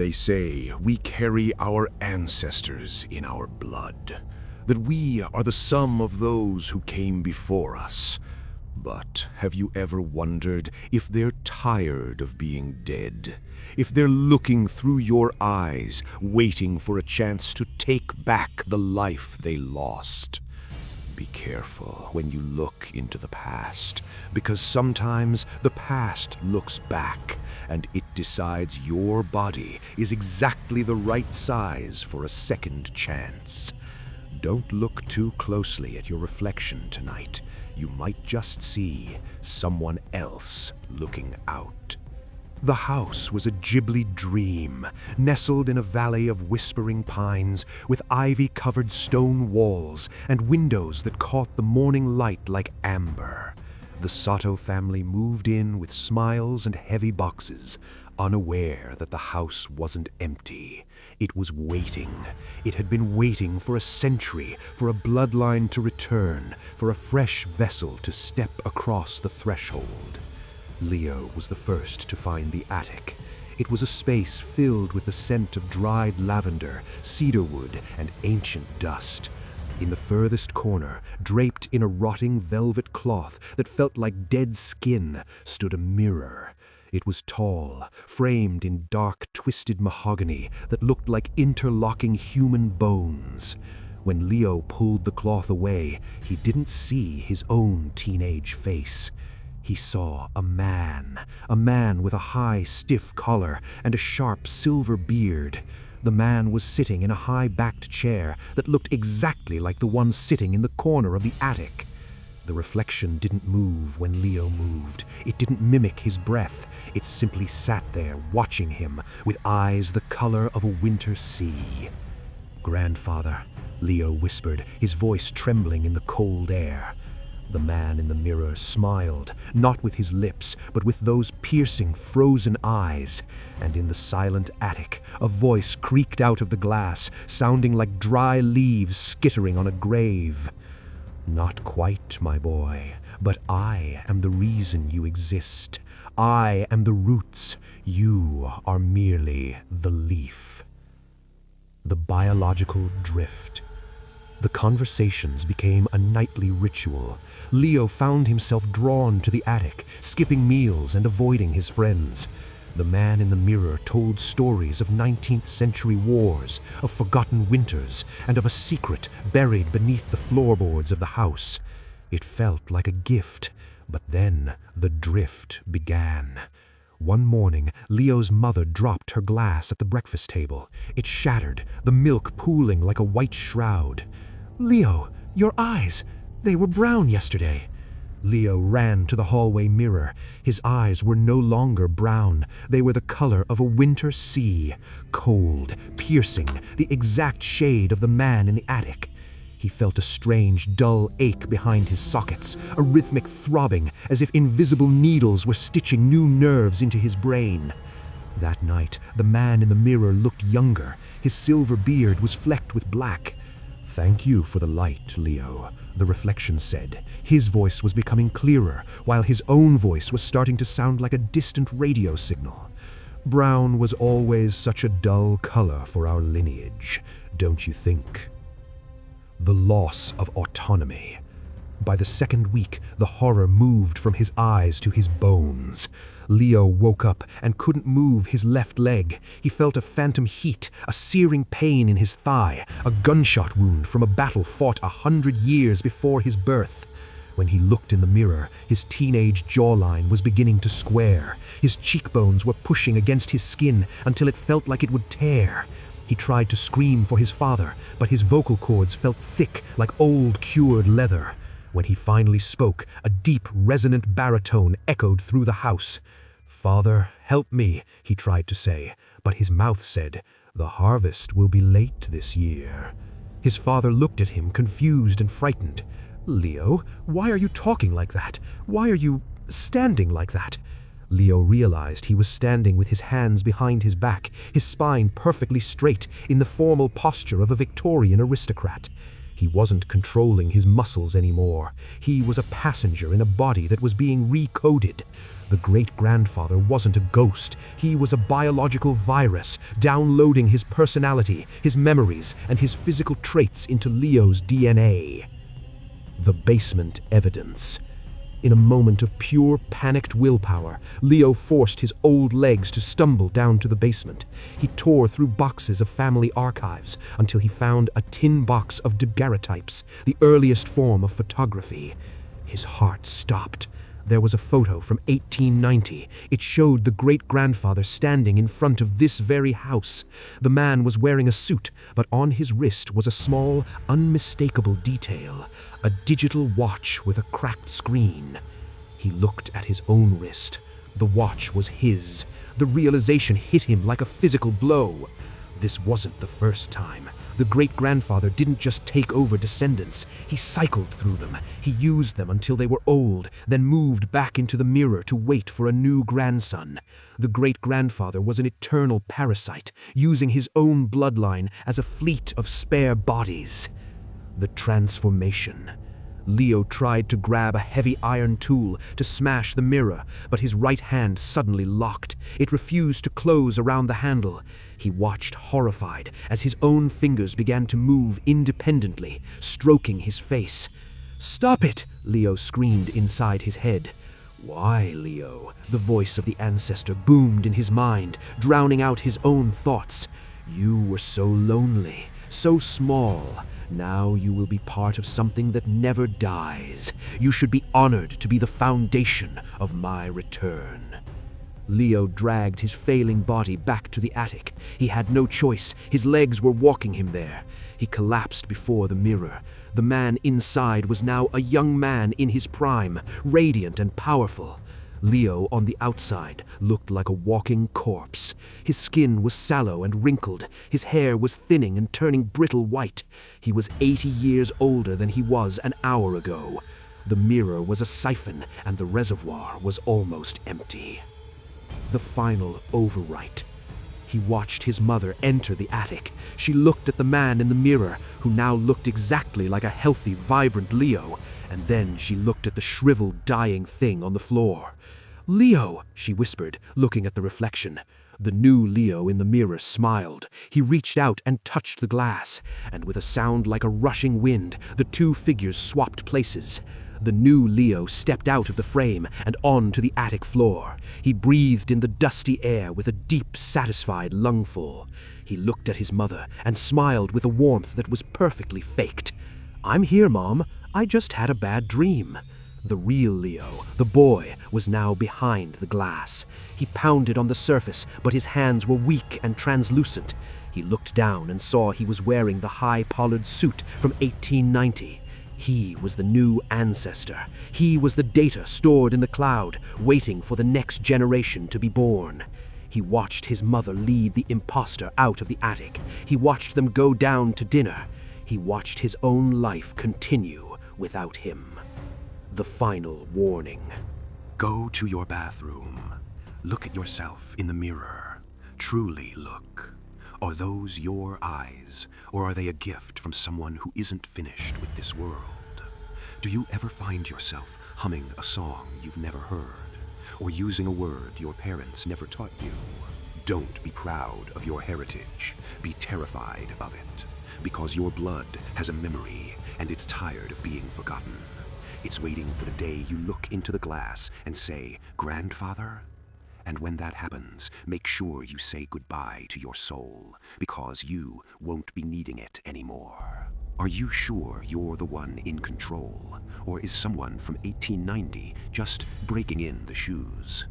They say we carry our ancestors in our blood, that we are the sum of those who came before us. But have you ever wondered if they're tired of being dead? If they're looking through your eyes, waiting for a chance to take back the life they lost? Be careful when you look into the past, because sometimes the past looks back and it decides your body is exactly the right size for a second chance. Don't look too closely at your reflection tonight. You might just see someone else looking out. The house was a Ghibli dream, nestled in a valley of whispering pines with ivy-covered stone walls and windows that caught the morning light like amber. The Sato family moved in with smiles and heavy boxes, unaware that the house wasn't empty. It was waiting. It had been waiting for a century, for a bloodline to return, for a fresh vessel to step across the threshold. Leo was the first to find the attic. It was a space filled with the scent of dried lavender, cedarwood, and ancient dust. In the furthest corner, draped in a rotting velvet cloth that felt like dead skin, stood a mirror. It was tall, framed in dark, twisted mahogany that looked like interlocking human bones. When Leo pulled the cloth away, he didn't see his own teenage face. He saw a man with a high, stiff collar and a sharp silver beard. The man was sitting in a high-backed chair that looked exactly like the one sitting in the corner of the attic. The reflection didn't move when Leo moved. It didn't mimic his breath. It simply sat there, watching him, with eyes the color of a winter sea. "Grandfather," Leo whispered, his voice trembling in the cold air. The man in the mirror smiled, not with his lips, but with those piercing, frozen eyes. And in the silent attic, a voice creaked out of the glass, sounding like dry leaves skittering on a grave. "Not quite, my boy, but I am the reason you exist. I am the roots. You are merely the leaf." The biological drift. The conversations became a nightly ritual. Leo found himself drawn to the attic, skipping meals and avoiding his friends. The man in the mirror told stories of 19th century wars, of forgotten winters, and of a secret buried beneath the floorboards of the house. It felt like a gift, but then the drift began. One morning, Leo's mother dropped her glass at the breakfast table. It shattered, the milk pooling like a white shroud. "Leo, your eyes! They were brown yesterday." Leo ran to the hallway mirror. His eyes were no longer brown. They were the color of a winter sea, cold, piercing, the exact shade of the man in the attic. He felt a strange, dull ache behind his sockets, a rhythmic throbbing, as if invisible needles were stitching new nerves into his brain. That night, the man in the mirror looked younger. His silver beard was flecked with black. "Thank you for the light, Leo," the reflection said. His voice was becoming clearer, while his own voice was starting to sound like a distant radio signal. "Brown was always such a dull color for our lineage, don't you think?" The loss of autonomy. By the second week, the horror moved from his eyes to his bones. Leo woke up and couldn't move his left leg. He felt a phantom heat, a searing pain in his thigh, a gunshot wound from a battle fought 100 years before his birth. When he looked in the mirror, his teenage jawline was beginning to square. His cheekbones were pushing against his skin until it felt like it would tear. He tried to scream for his father, but his vocal cords felt thick like old cured leather. When he finally spoke, a deep, resonant baritone echoed through the house. "Father, help me," he tried to say, but his mouth said, "The harvest will be late this year." His father looked at him, confused and frightened. "Leo, why are you talking like that? Why are you standing like that?" Leo realized he was standing with his hands behind his back, his spine perfectly straight, in the formal posture of a Victorian aristocrat. He wasn't controlling his muscles anymore. He was a passenger in a body that was being recoded. The great-grandfather wasn't a ghost. He was a biological virus, downloading his personality, his memories, and his physical traits into Leo's DNA. The basement evidence. In a moment of pure, panicked willpower, Leo forced his old legs to stumble down to the basement. He tore through boxes of family archives until he found a tin box of daguerreotypes, the earliest form of photography. His heart stopped. There was a photo from 1890. It showed the great-grandfather standing in front of this very house. The man was wearing a suit, but on his wrist was a small, unmistakable detail, a digital watch with a cracked screen. He looked at his own wrist. The watch was his. The realization hit him like a physical blow. This wasn't the first time. The great-grandfather didn't just take over descendants. He cycled through them. He used them until they were old, then moved back into the mirror to wait for a new grandson. The great-grandfather was an eternal parasite, using his own bloodline as a fleet of spare bodies. The transformation. Leo tried to grab a heavy iron tool to smash the mirror, but his right hand suddenly locked. It refused to close around the handle. He watched horrified as his own fingers began to move independently, stroking his face. "Stop it!" Leo screamed inside his head. "Why, Leo?" The voice of the ancestor boomed in his mind, drowning out his own thoughts. "You were so lonely, so small. Now you will be part of something that never dies. You should be honored to be the foundation of my return." Leo dragged his failing body back to the attic. He had no choice. His legs were walking him there. He collapsed before the mirror. The man inside was now a young man in his prime, radiant and powerful. Leo, on the outside, looked like a walking corpse. His skin was sallow and wrinkled. His hair was thinning and turning brittle white. He was 80 years older than he was an hour ago. The mirror was a siphon, and the reservoir was almost empty. The final overwrite. He watched his mother enter the attic. She looked at the man in the mirror, who now looked exactly like a healthy, vibrant Leo, and then she looked at the shriveled, dying thing on the floor. "Leo," she whispered, looking at the reflection. The new Leo in the mirror smiled. He reached out and touched the glass, and with a sound like a rushing wind, the two figures swapped places. The new Leo stepped out of the frame and onto the attic floor. He breathed in the dusty air with a deep, satisfied lungful. He looked at his mother and smiled with a warmth that was perfectly faked. "I'm here, Mom. I just had a bad dream." The real Leo, the boy, was now behind the glass. He pounded on the surface, but his hands were weak and translucent. He looked down and saw he was wearing the high-collared suit from 1890. He was the new ancestor. He was the data stored in the cloud, waiting for the next generation to be born. He watched his mother lead the imposter out of the attic. He watched them go down to dinner. He watched his own life continue without him. The final warning. Go to your bathroom. Look at yourself in the mirror. Truly look. Are those your eyes, or are they a gift from someone who isn't finished with this world? Do you ever find yourself humming a song you've never heard, or using a word your parents never taught you? Don't be proud of your heritage. Be terrified of it, because your blood has a memory, and it's tired of being forgotten. It's waiting for the day you look into the glass and say, "Grandfather?" And when that happens, make sure you say goodbye to your soul, because you won't be needing it anymore. Are you sure you're the one in control, or is someone from 1890 just breaking in the shoes?